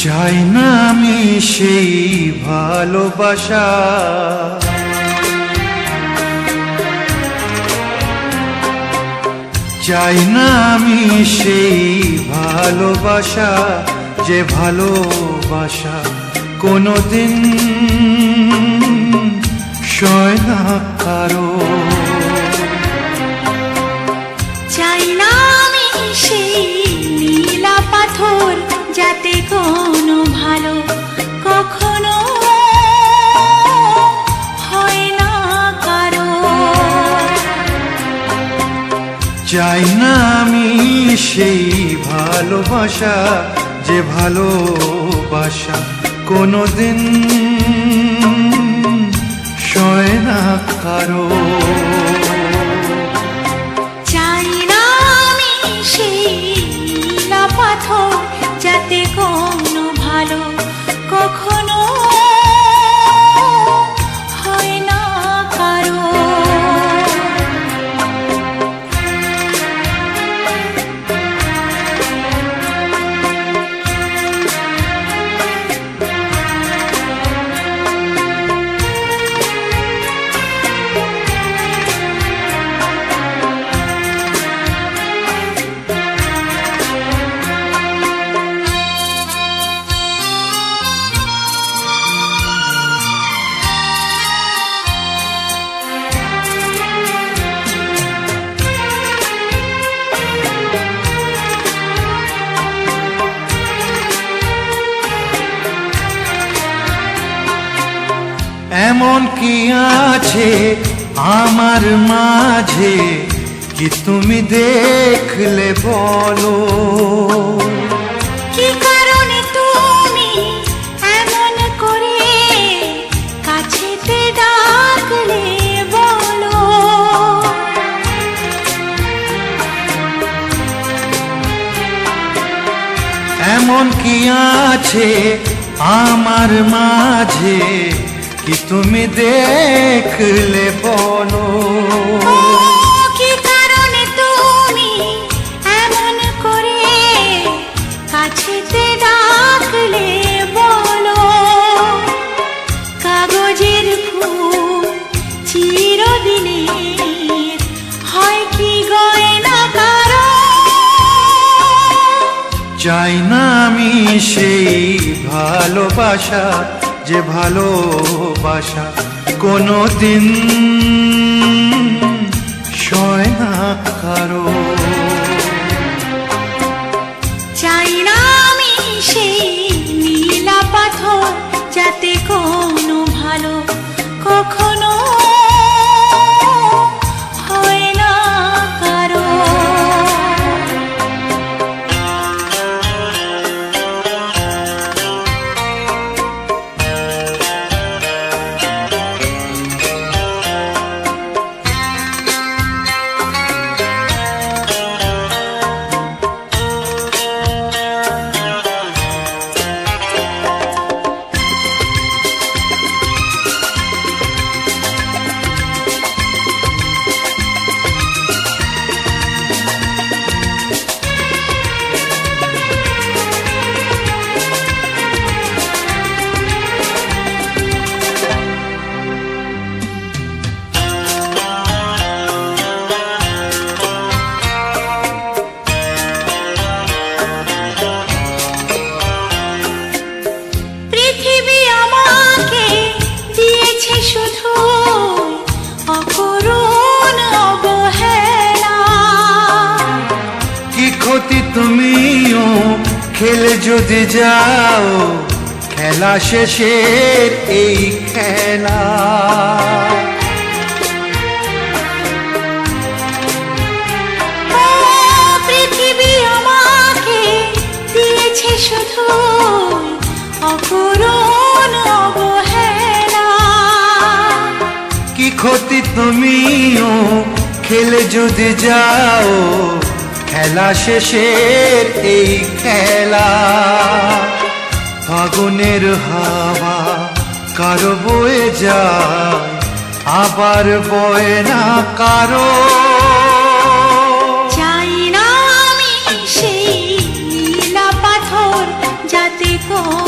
চাই না আমি সেই ভালোবাসা, চাই না আমি সেই ভালোবাসা, যে ভালোবাসা কোনোদিন সয় না কারো। চাই না আমি সেই নীলা পাথর, যাতে কোনো ভালো কখনো হয় না কারো। চাই না আমি সেই ভালোবাসা, যে ভালোবাসা কোনোদিন সয় না কারো। চাই না আমি সেই নীলা পাথর, যাতে কোনো ভালো কখনো হয় না কারো। এমন কি আছে আমার মাঝে, কি তুমি দেখলে বলো? কি কারণে তুমি এমন করে কাছেতে ডাকলে বলো? এমন কি আছে আমার মাঝে, কি তুমি দেখলে বলো? কি কারণে তুমি এমন করে কাছেতে ডাকলে বলো? কাগজের ফুল চিরদিনের হয় কি গয়না কারো? চাই না আমি সেই ভালোবাসা, যে ভালোবাসা কোনোদিন সয় না কারো। চাই না আমি সেই নীলা পাথর, যাতে কোনো ভালো কখনো হয় না কারো। তুমিও খেলে যদি যাও, খেলা শেষের এই খেলা। পৃথিবী আমাকে দিয়েছে শুধু অপূরণ অবহেলা। কি ক্ষতি তুমিও খেলে যদি যাও, খেলা শেষের এই খেলা। ফাগুনের হাওয়া কারো বয়ে যায়, আবার বয়ে না কারো। চাই না আমি সেই নীলা পাথর, যাতে কোন